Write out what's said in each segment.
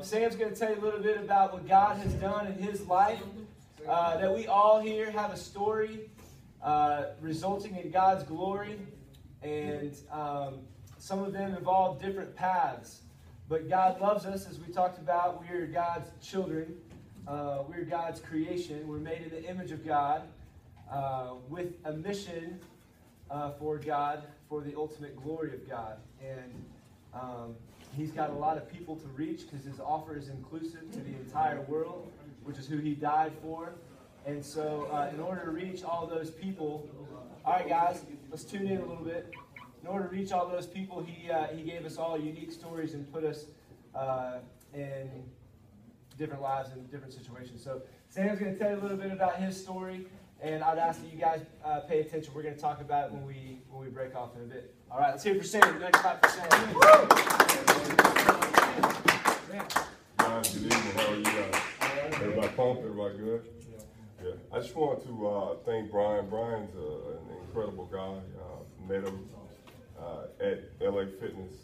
Sam's going to tell you a little bit about what God has done in his life. That we all here have a story resulting in God's glory. And some of them involve different paths. But God loves us, as we talked about. We are God's children. We're God's creation. We're made in the image of God with a mission for God, for the ultimate glory of God. And he's got a lot of people to reach because his offer is inclusive to the entire world, which is who he died for. And so in order to reach all those people, all right, guys, let's tune in a little bit. In order to reach all those people, he gave us all unique stories and put us in different lives and different situations. So Sam's going to tell you a little bit about his story, and I'd ask that you guys pay attention. We're going to talk about it when we break off in a bit. All right, let's hear it for Sam. Go ahead and clap for Sam. Guys, good evening. How are you guys? Everybody pumped? Everybody good? Yeah. I just want to thank Brian. Brian's an incredible guy. Met him at LA Fitness.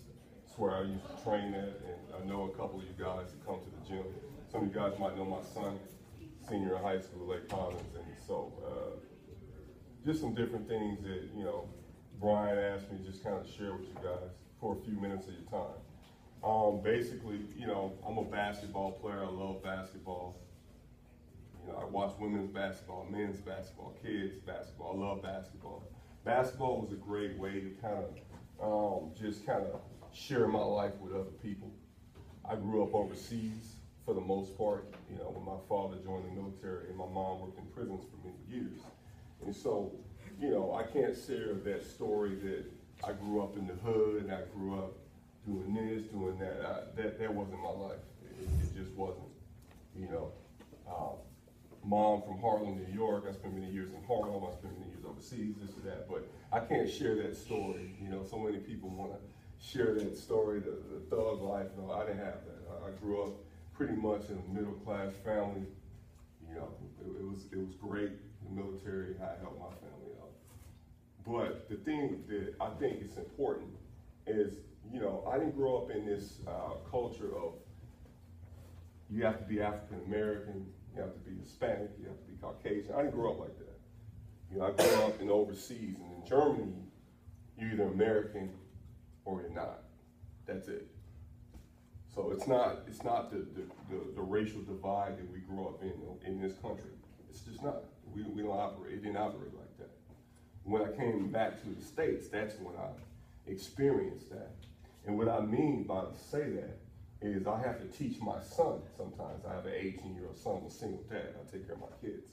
It's where I used to train at, and I know a couple of you guys that come to the gym. Some of you guys might know my son, senior in high school, Lake Collins, and so just some different things that, you know, Brian asked me to just kind of share with you guys for a few minutes of your time. Basically, you know, I'm a basketball player. I love basketball. You know, I watch women's basketball, men's basketball, kids basketball. I love basketball. Basketball was a great way to kind of just kind of share my life with other people. I grew up overseas for the most part, you know, when my father joined the military and my mom worked in prisons for many years. And so, you know, I can't share that story that I grew up in the hood and I grew up doing this, doing that. That wasn't my life. It just wasn't, you know. Mom from Harlem, New York. I spent many years in Harlem. I spent many years overseas, this or that. But I can't share that story. You know, so many people want to share that story, the thug life. No, I didn't have that. I grew up pretty much in a middle-class family. You know, it was great. The military, I helped my family out. But the thing that I think is important is, you know, I didn't grow up in this culture of you have to be African American, you have to be Hispanic, you have to be Caucasian. I didn't grow up like that. You know, I grew up in overseas, and in Germany, you're either American or you're not. That's it. So it's not the racial divide that we grew up in this country. It's just not. We don't operate. It didn't operate like that. When I came back to the States, that's when I experienced that. And what I mean by to say that is I have to teach my son sometimes. I have an 18-year-old son, I'm a single dad. I take care of my kids.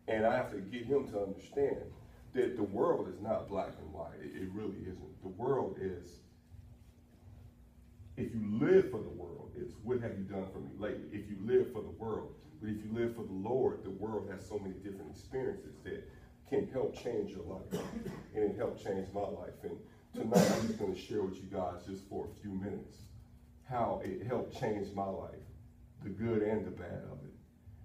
And I have to get him to understand that the world is not black and white. It really isn't. The world is, if you live for the world, it's what have you done for me lately? If you live for the world, but if you live for the Lord, the world has so many different experiences that can help change your life. And it helped change my life. And tonight I'm just going to share with you guys just for a few minutes how it helped change my life, the good and the bad of it.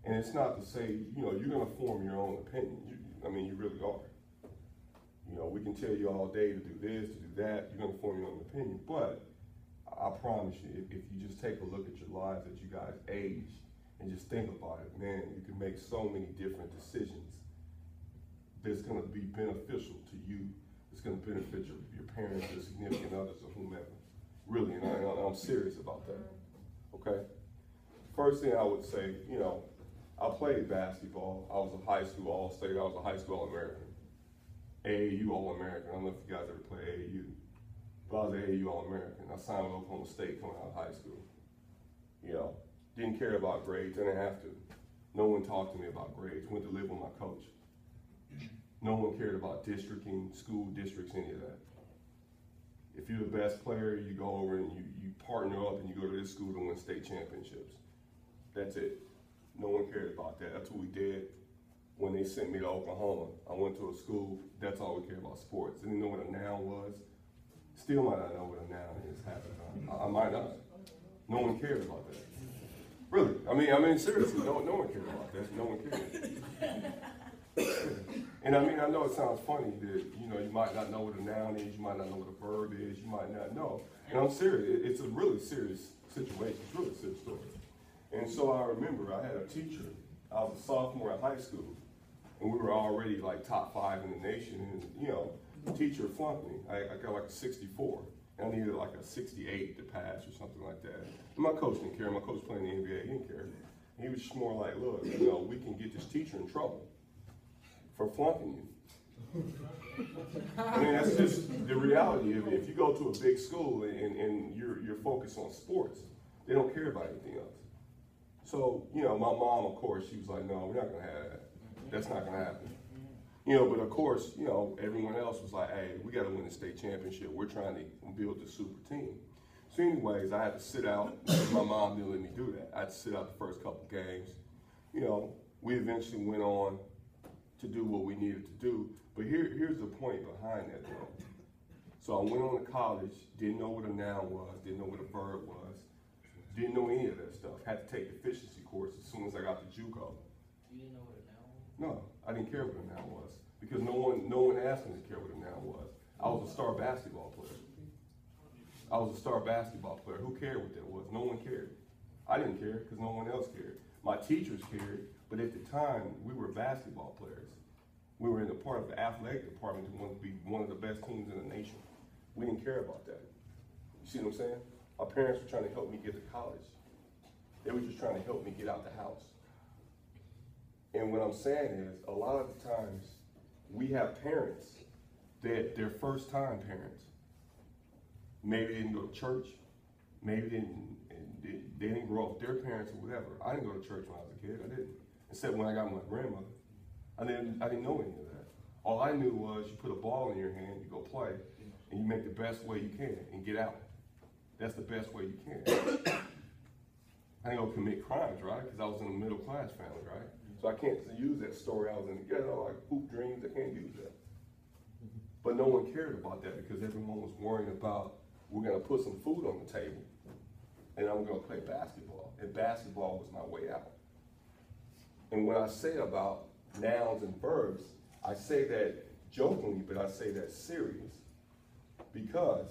And it's not to say, you know, you're going to form your own opinion. You really are. You know, we can tell you all day to do this, to do that. You're going to form your own opinion. But I promise you, if you just take a look at your lives as you guys age and just think about it, man, you can make so many different decisions that's going to be beneficial to you. It's going to benefit your parents, your significant others, or whomever. Really, and I'm serious about that, okay? First thing I would say, you know, I played basketball. I was a high school All-State. I was a high school All-American. AAU All-American. I don't know if you guys ever played AAU. But I was an AAU All-American. I signed with Oklahoma State coming out of high school. You know, didn't care about grades. I didn't have to. No one talked to me about grades. Went to live with my coach. No one cared about districting, school districts, any of that. If you're the best player, you go over and you partner up and you go to this school to win state championships. That's it. No one cared about that. That's what we did when they sent me to Oklahoma. I went to a school, that's all we cared about, sports. Didn't know what a noun was. Still might not know what a noun is half the time. I might not. No one cared about that. Really. I mean, seriously, no one cared about that. No one cared. And I mean, I know it sounds funny that, you know, you might not know what a noun is, you might not know what a verb is, you might not know. And I'm serious. It's a really serious situation. It's really serious. And so I remember I had a teacher. I was a sophomore in high school, and we were already like top 5 in the nation. And you know, the teacher flunked me. I got like a 64. And I needed like a 68 to pass or something like that. And my coach didn't care. My coach playing in the NBA, he didn't care. He was just more like, look, you know, we can get this teacher in trouble for flunking you. I mean, that's just the reality. If you go to a big school and you're focused on sports, they don't care about anything else. So, you know, my mom, of course, she was like, no, we're not going to have that. That's not going to happen. You know, but of course, you know, everyone else was like, hey, we got to win the state championship. We're trying to build the super team. So anyways, I had to sit out. My mom didn't let me do that. I had to sit out the first couple games. You know, we eventually went on to do what we needed to do. But here's the point behind that, though. So I went on to college, didn't know what a noun was, didn't know what a verb was, didn't know any of that stuff. Had to take efficiency course as soon as I got to JUCO. You didn't know what a noun was? No, I didn't care what a noun was because no one asked me to care what a noun was. I was a star basketball player. Who cared what that was? No one cared. I didn't care because no one else cared. My teachers cared, but at the time, we were basketball players. We were in a part of the athletic department that wanted to be one of the best teams in the nation. We didn't care about that. You see what I'm saying? My parents were trying to help me get to college. They were just trying to help me get out the house. And what I'm saying is, a lot of the times, we have parents that they're first-time parents. Maybe they didn't go to church. Maybe they didn't grow up with their parents or whatever. I didn't go to church when I was a kid. I didn't. Except when I got my grandmother. I didn't know any of that. All I knew was you put a ball in your hand, you go play, and you make the best way you can and get out. That's the best way you can. I didn't go commit crimes, right? Because I was in a middle-class family, right? So I can't use that story. I was in the ghetto, like hoop dreams. I can't use that. But no one cared about that because everyone was worrying about, we're going to put some food on the table and I'm going to play basketball. And basketball was my way out. And when I say about nouns and verbs, I say that jokingly, but I say that serious because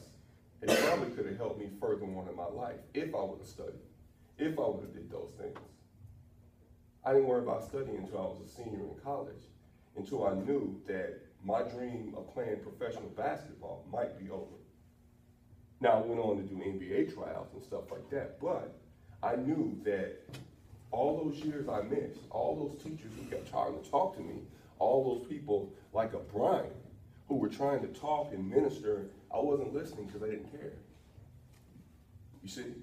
it probably could have helped me further on in my life if I would have studied, if I would have did those things. I didn't worry about studying until I was a senior in college, until I knew that my dream of playing professional basketball might be over. Now, I went on to do NBA tryouts and stuff like that, but I knew that all those years I missed, all those teachers who kept trying to talk to me, all those people like a Brian who were trying to talk and minister, I wasn't listening because I didn't care. You see?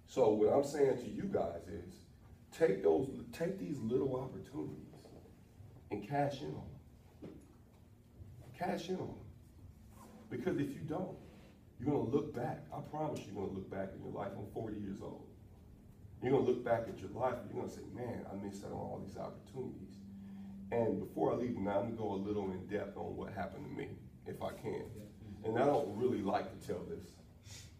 So what I'm saying to you guys is, take these little opportunities and cash in on them. Cash in on them. Because if you don't, you're going to look back. I promise you're going to look back in your life. I'm 40 years old. You're going to look back at your life and you're going to say, man, I missed out on all these opportunities. And before I leave now, I'm going to go a little in depth on what happened to me, if I can. And I don't really like to tell this.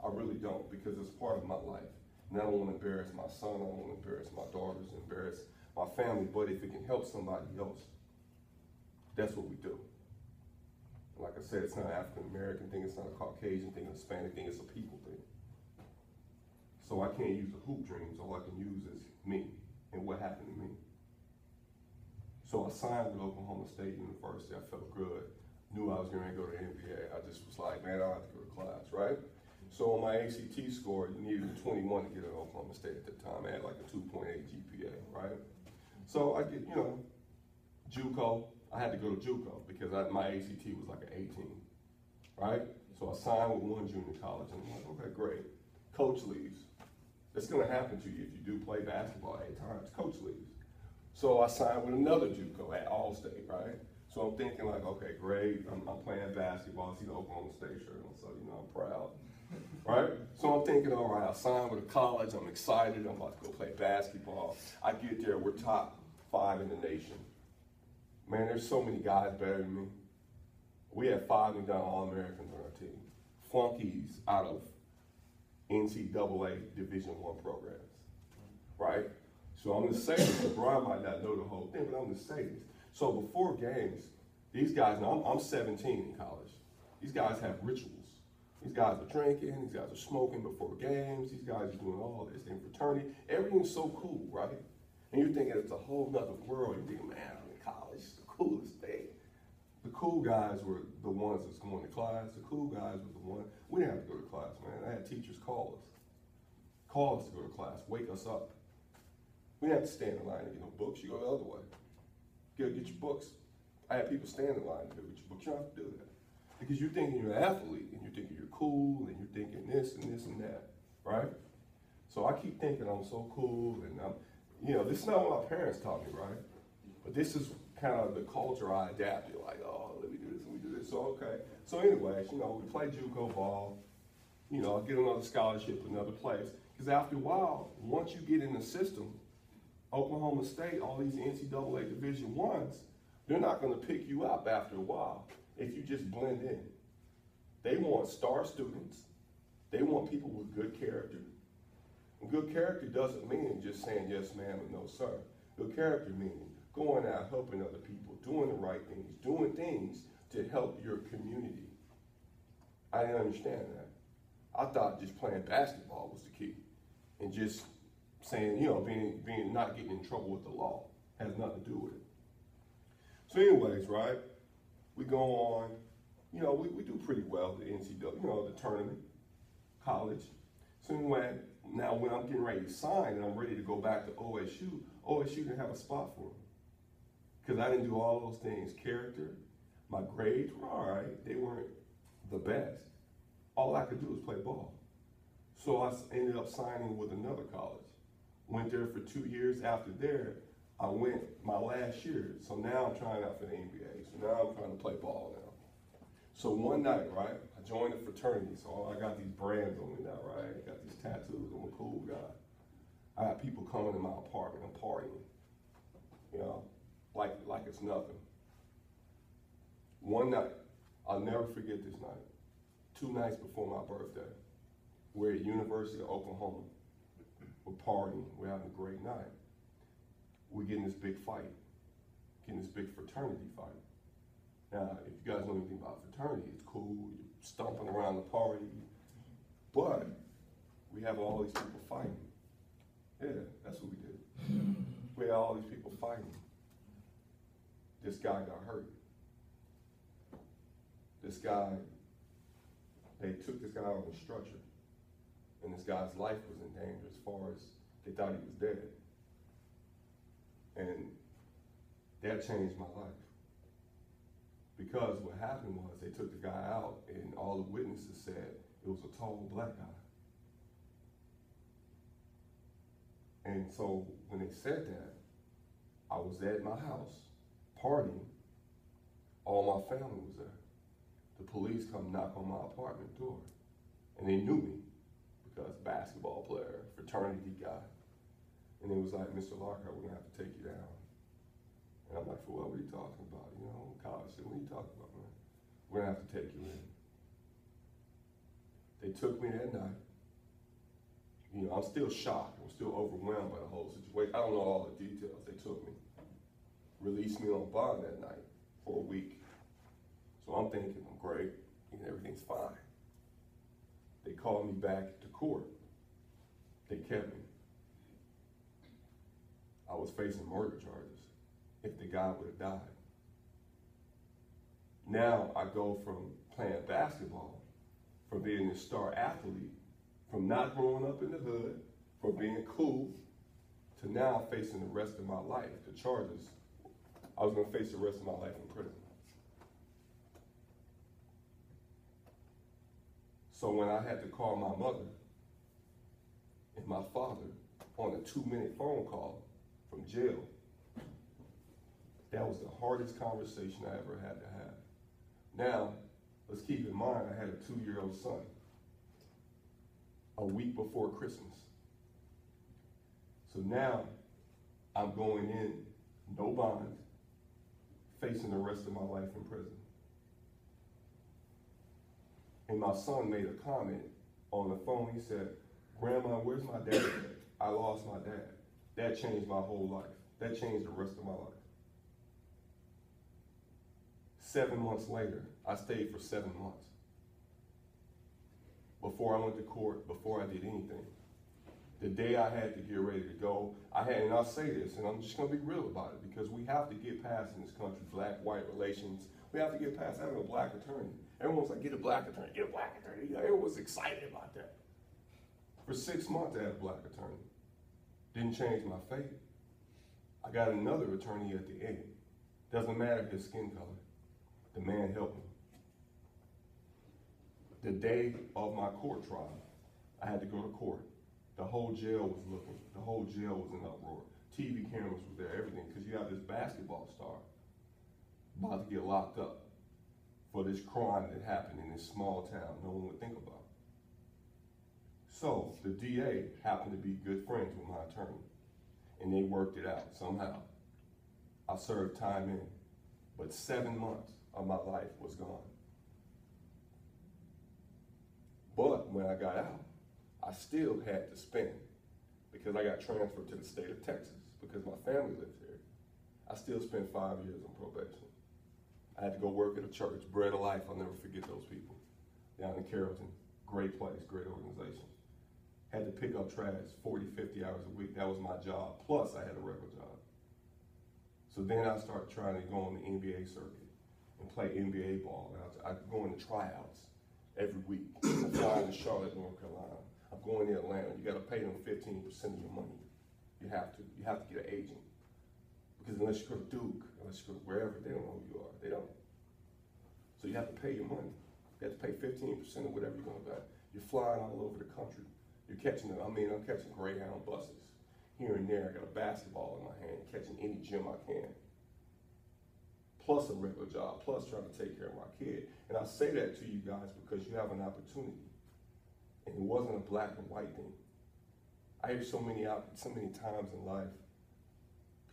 I really don't, because it's part of my life. And I don't want to embarrass my son, I don't want to embarrass my daughters, embarrass my family, but if it can help somebody else, that's what we do. Like I said, it's not an African-American thing, it's not a Caucasian thing, a Hispanic thing, it's a people thing. So I can't use the hoop dreams, all I can use is me and what happened to me. So I signed with Oklahoma State University, I felt good, knew I was going to go to the NBA. I just was like, man, I don't have to go to class, right? So on my ACT score, you needed a 21 to get into Oklahoma State at the time. I had like a 2.8 GPA, right? So I get, JUCO. I had to go to JUCO because my ACT was like an 18, right? So I signed with one junior college and I'm like, okay, great. Coach leaves. It's gonna happen to you if you do play basketball 8 times. Coach leaves. So I signed with another JUCO at Allstate, right? So I'm thinking like, okay, great. I'm playing basketball. I see the Oklahoma State shirt on, so I'm proud. Right? So I'm thinking, all right, I signed with a college, I'm excited, I'm about to go play basketball. I get there, we're top 5 in the nation. Man, there's so many guys better than me. We had 5 McDonald's All-Americans on our team. Flunkies out of NCAA Division I programs. Right? So I'm gonna say this, Brian might not know the whole thing, but I'm gonna say this. So before games, these guys, now I'm 17 in college. These guys have rituals. These guys are drinking, these guys are smoking before games, these guys are doing all this in fraternity. Everything's so cool, right? And you're thinking it's a whole nother world. You're thinking, man, I'm in college, it's the coolest thing. The cool guys were the ones that's going to class. The cool guys were the ones, we didn't have to go to class, man. I had teachers call us to go to class, wake us up. We didn't have to stand in line to get no books. You go the other way. Get your books. I had people stand in line to get your books. You don't have to do that. Because you're thinking you're an athlete, and you're thinking you're cool, and you're thinking this and this and that, right? So I keep thinking I'm so cool, and this is not what my parents taught me, right? But this is kind of the culture I adapted. Like, oh, let me do this, let me do this. So, okay. So anyways, we play JUCO ball. I get another scholarship, another place. Because after a while, once you get in the system, Oklahoma State, all these NCAA Division I's, they're not going to pick you up after a while if you just blend in. They want star students. They want people with good character. And good character doesn't mean just saying yes ma'am and no sir. Good character meaning going out, helping other people, doing the right things, doing things to help your community. I didn't understand that. I thought just playing basketball was the key. And just saying, being not getting in trouble with the law has nothing to do with it. So anyways, right, we go on, we do pretty well, the NCAA, the tournament, college. So anyway, now when I'm getting ready to sign and I'm ready to go back to OSU didn't have a spot for me. Because I didn't do all those things. Character, my grades were all right. They weren't the best. All I could do was play ball. So I ended up signing with another college. Went there for 2 years. After there, I went my last year. So now I'm trying out for the NBA. So now I'm trying to play ball now. So one night, right, I joined a fraternity. So I got these brands on me now, right? I got these tattoos. I'm a cool guy. I got people coming to my apartment. I'm partying, like it's nothing. One night, I'll never forget this night. 2 nights before my birthday, we're at University of Oklahoma. We're partying. We're having a great night. We get in this big fight, getting this big fraternity fight. Now, if you guys know anything about fraternity, it's cool. You're stomping around the party, but we have all these people fighting. Yeah, that's what we did. We had all these people fighting. This guy got hurt. They took this guy on a stretcher, and this guy's life was in danger as far as they thought he was dead. And that changed my life. Because what happened was they took the guy out, and all the witnesses said it was a tall black guy. And so when they said that, I was at my house partying. All my family was there. The police come knock on my apartment door, and they knew me because basketball player, fraternity guy. And it was like, Mr. Lockhart, we're gonna have to take you down. And I'm like, for what are you talking about? College, what are you talking about, man? We're gonna have to take you in. They took me that night. I'm still shocked. I'm still overwhelmed by the whole situation. I don't know all the details. They took me, released me on bond that night for a week. So I'm thinking, I'm great, everything's fine. They called me back to court. They kept me. I was facing murder charges if the guy would have died. Now I go from playing basketball, from being a star athlete, from not growing up in the hood, from being cool, to now facing the rest of my life, the charges. I was gonna face the rest of my life in prison. So when I had to call my mother and my father on a 2-minute phone call from jail, that was the hardest conversation I ever had to have. Now, let's keep in mind I had a 2-year-old son a week before Christmas. So now I'm going in, no bond, facing the rest of my life in prison. And my son made a comment on the phone. He said, Grandma, where's my dad? I lost my dad. That changed my whole life. That changed the rest of my life. 7 months later, I stayed for 7 months. before I went to court, before I did anything. The day I had to get ready to go, and I'll say this, and I'm just going to be real about it, because we have to get past in this country, black-white relations. We have to get past having a black attorney. Everyone's like, get a black attorney, get a black attorney. Everyone was excited about that. For 6 months, I had a black attorney. Didn't change my fate. I got another attorney at the end. Doesn't matter his skin color. The man helped me. The day of my court trial, I had to go to court. The whole jail was looking. The whole jail was in uproar. TV cameras were there, everything, because you have this basketball star about to get locked up for this crime that happened in this small town no one would think about. So the DA happened to be good friends with my attorney, and they worked it out somehow. I served time in, but 7 months of my life was gone. But when I got out, I still had to spend, because I got transferred to the state of Texas, because my family lives here. I still spent 5 years on probation. I had to go work at a church, Bread of Life. I'll never forget those people. Down in Carrollton, great place, great organization. Had to pick up trash 40, 50 hours a week. That was my job. Plus, I had a regular job. So then I started trying to go on the NBA circuit and play NBA ball. I'd go into tryouts every week. I'm flying to Charlotte, North Carolina. I'm going to Atlanta. You got to pay them 15% of your money. You have to. You have to get an agent. Because unless you go to Duke, unless you go to wherever, they don't know who you are. They don't. So you have to pay your money. You have to pay 15% of whatever you're going to buy. You're flying all over the country. You're catching them. I'm catching Greyhound buses here and there. I got a basketball in my hand, catching any gym I can. Plus a regular job, plus trying to take care of my kid. And I say that to you guys because you have an opportunity. And it wasn't a black and white thing. I hear so many times in life,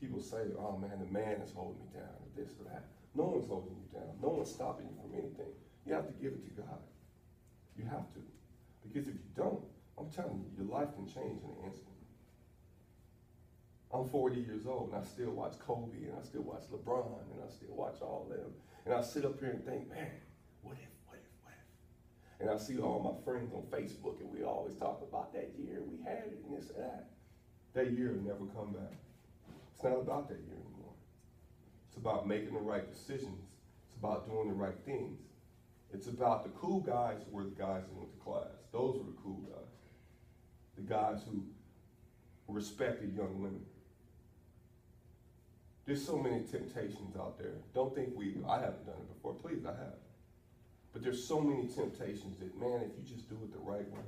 people say, oh man, the man is holding me down, or this or that. No one's holding you down. No one's stopping you from anything. You have to give it to God. You have to. Because if you don't, I'm telling you, your life can change in an instant. I'm 40 years old, and I still watch Kobe, and I still watch LeBron, and I still watch all of them. And I sit up here and think, man, what if? And I see all my friends on Facebook, and we always talk about that year we had it and this and that. That year will never come back. It's not about that year anymore. It's about making the right decisions. It's about doing the right things. It's about the cool guys were the guys that went to class. Those were the cool guys. The guys who respected young women. There's so many temptations out there. Don't think I haven't done it before. Please, I have. But there's so many temptations that, man, if you just do it the right way,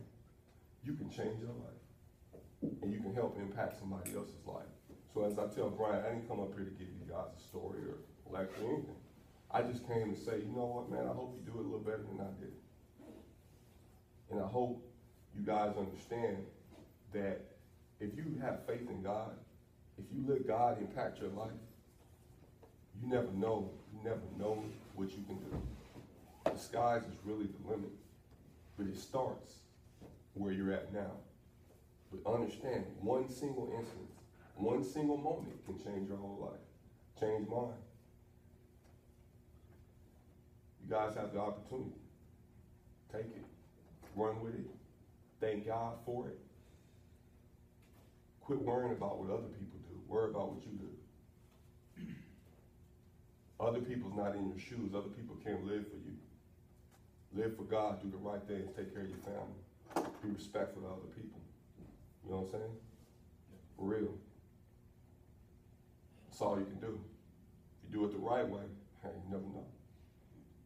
you can change your life. And you can help impact somebody else's life. So as I tell Brian, I didn't come up here to give you guys a story or lecture or anything. I just came to say, you know what, man, I hope you do it a little better than I did. And I hope you guys understand that if you have faith in God, if you let God impact your life, you never know what you can do. The skies is really the limit, but it starts where you're at now. But understand, one single instance, one single moment can change your whole life, change mine. You guys have the opportunity. Take it, run with it, thank God for it. Quit worrying about what other people do, worry about what you do. Other people's not in your shoes, other people can't live for you. Live for God, do the right things, take care of your family. Be respectful to other people. You know what I'm saying? For real. That's all you can do. If you do it the right way, hey, you never know.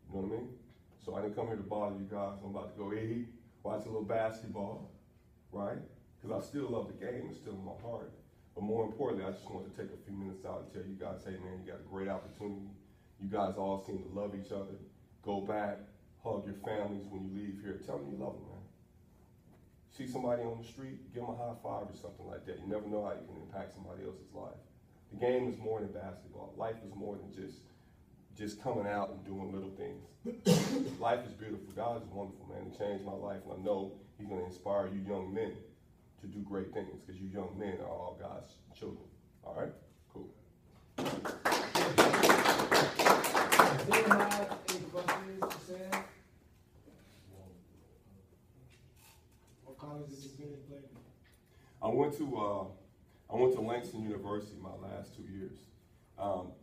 You know what I mean? So I didn't come here to bother you guys. I'm about to go eat, watch a little basketball, right? Because I still love the game. It's still in my heart. But more importantly, I just wanted to take a few minutes out and tell you guys, hey man, you got a great opportunity. You guys all seem to love each other. Go back, hug your families when you leave here. Tell them you love them, man. See somebody on the street, give them a high five or something like that. You never know how you can impact somebody else's life. The game is more than basketball. Life is more than just coming out and doing little things. Life is beautiful. God is wonderful, man. He changed my life, and I know he's going to inspire you young men to do great things, because you young men are all God's children. All right? Cool. Does anyone have any questions to say? I went to Langston University my last 2 years.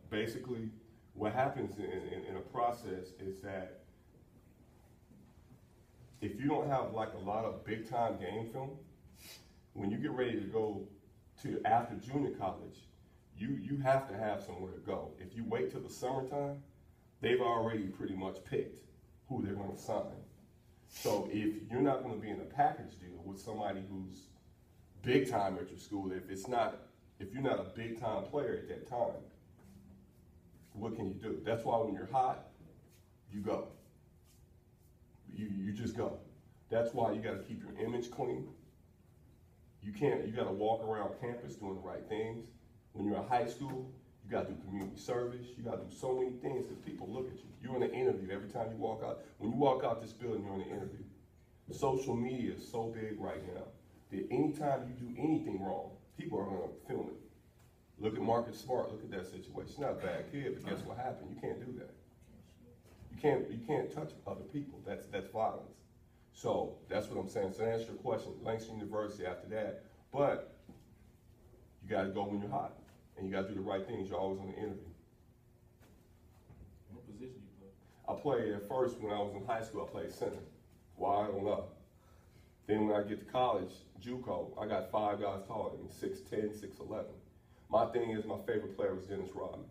Basically, what happens in a process is that if you don't have like a lot of big time game film, when you get ready to go to after junior college, you have to have somewhere to go. If you wait till the summertime, they've already pretty much picked who they're going to sign. So if you're not going to be in a package deal with somebody who's big time at your school, if you're not a big time player at that time, what can you do? That's why when you're hot, you go. You just go. That's why you got to keep your image clean. You got to walk around campus doing the right things. When you're in high school, you got to do community service. You got to do so many things because people look at you. You're in an interview every time you walk out. When you walk out this building, you're in an interview. Social media is so big right now that anytime you do anything wrong, people are going to film it. Look at Marcus Smart. Look at that situation. He's not a bad kid, but guess what happened? You can't do that. You can't touch other people. That's violence. So that's what I'm saying. So to answer your question, Langston University after that, but you got to go when you're hot, and you got to do the right things. You're always on the interview. What position you play? I played at first when I was in high school. I played center. Why? I don't know. Then when I get to college, JUCO, I got 5 guys taller than me, 6'10", 6'11". My thing is, my favorite player was Dennis Rodman.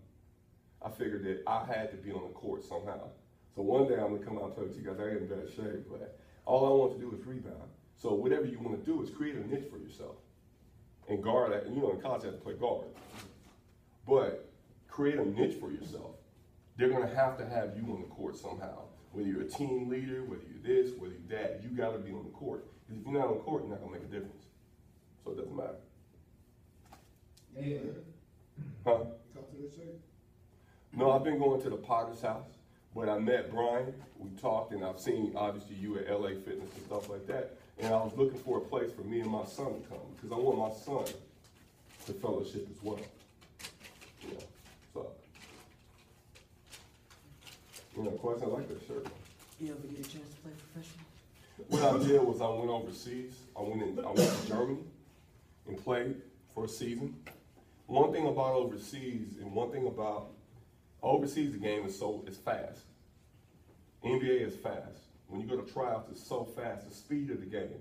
I figured that I had to be on the court somehow. So one day I'm gonna come out and play with you guys. I ain't in bad shape, but all I want to do is rebound. So whatever you want to do is create a niche for yourself and guard that. You know, in college I had to play guard, but create a niche for yourself. They're gonna have to have you on the court somehow. Whether you're a team leader, whether you're this, whether you're that, you gotta be on the court. Because if you're not on the court, you're not gonna make a difference. So it doesn't matter. Yeah. Huh? Come to the church? No, I've been going to the Potter's house, but I met Brian. We talked, and I've seen obviously you at LA Fitness and stuff like that. And I was looking for a place for me and my son to come because I want my son to fellowship as well. Yeah. So, question. I like that shirt. You ever get a chance to play professional? What I did was I went overseas. I went to Germany and played for a season. One thing about overseas, and one thing about overseas, the game is fast. NBA is fast. When you go to tryouts, it's so fast. The speed of the game.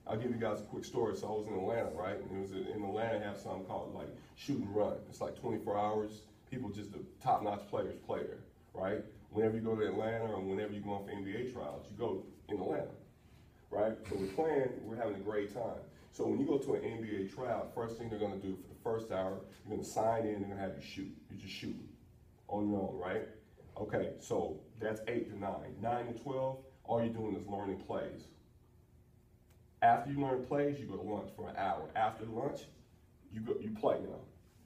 I'll give you guys a quick story. So I was in Atlanta, right? And it was in Atlanta, have something called like shoot and run. It's like 24 hours. People, just the top-notch players play there, right? Whenever you go to Atlanta or whenever you go on for NBA trials, you go in Atlanta, right? So we're playing, we're having a great time. So when you go to an NBA tryout, first thing they're going to do for the first hour, you're going to sign in, they're going to have you shoot. You're just shooting on your own, right? Okay, so that's 8 to 9. 9 to 12, all you're doing is learning plays. After you learn plays, you go to lunch for an hour. After lunch, you play now.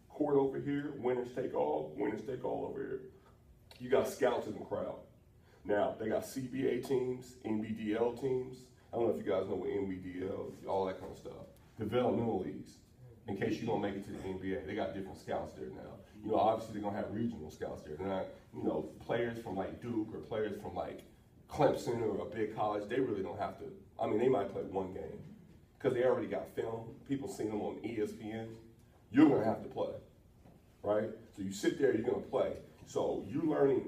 Court over here, winners take all over here. You got scouts in the crowd. Now, they got CBA teams, NBDL teams. I don't know if you guys know what NBDL is, all that kind of stuff. Developmental leagues, in case you don't make it to the NBA. They got different scouts there now. Obviously they're gonna have regional scouts there. They're not, players from like Duke or players from like Clemson or a big college, they really don't have to. I mean, they might play one game because they already got film. People seen them on ESPN. You're gonna have to play, right? So you sit there, you're gonna play. So you're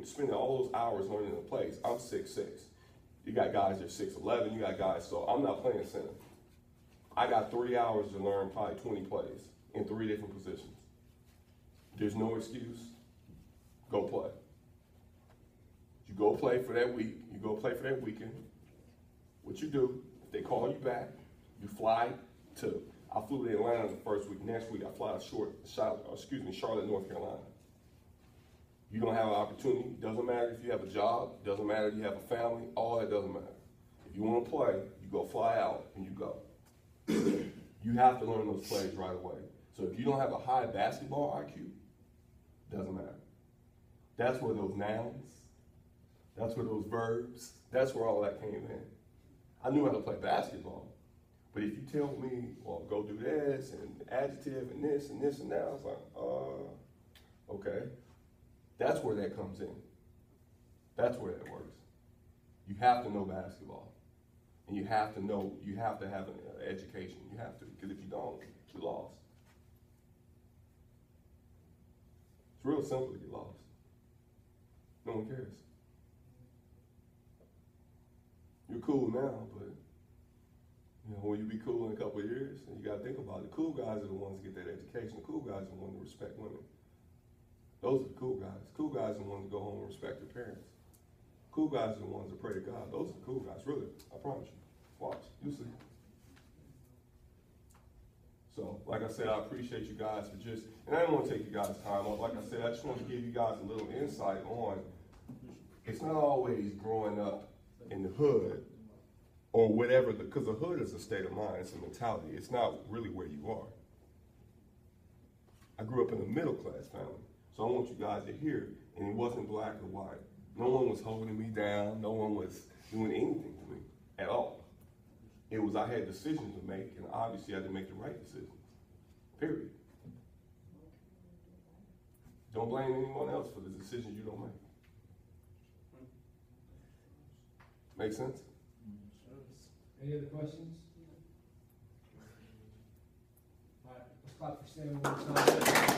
spending all those hours learning the plays. I'm 6'6". You got guys that are 6'11". You got guys, so I'm not playing center. I got 3 hours to learn probably 20 plays in 3 different positions. There's no excuse. Go play. You go play for that week. You go play for that weekend. What you do, if they call you back, you fly to, I flew to Atlanta the first week. Next week, I fly to Charlotte, North Carolina. You don't have an opportunity. Doesn't matter if you have a job. Doesn't matter if you have a family. All that doesn't matter. If you want to play, you go fly out and you go. You have to learn those plays right away. So if you don't have a high basketball IQ, doesn't matter. That's where those nouns, that's where those verbs, that's where all that came in. I knew how to play basketball, but if you tell me, well, go do this and adjective and this and this and that, I was like, okay. That's where that comes in. That's where that works. You have to know basketball. And you have to have an education. You have to, because if you don't, you're lost. It's real simple to get lost. No one cares. You're cool now, but when you be cool in a couple of years, and you got to think about it, the cool guys are the ones that get that education. The cool guys are the ones that respect women. Those are the cool guys. Cool guys are the ones that go home and respect their parents. Cool guys are the ones that pray to God. Those are the cool guys, really. I promise you. Watch. You'll see. So, like I said, I appreciate you guys for just, and I didn't want to take you guys' time up. Like I said, I just want to give you guys a little insight on, it's not always growing up in the hood or whatever, because the hood is a state of mind, it's a mentality. It's not really where you are. I grew up in a middle class family, so I want you guys to hear, and it wasn't black or white. No one was holding me down. No one was doing anything to me at all. It was, I had decisions to make, and obviously I had to make the right decisions. Period. Don't blame anyone else for the decisions you don't make. Make sense? Any other questions? All right, let's clap for Sam one more time.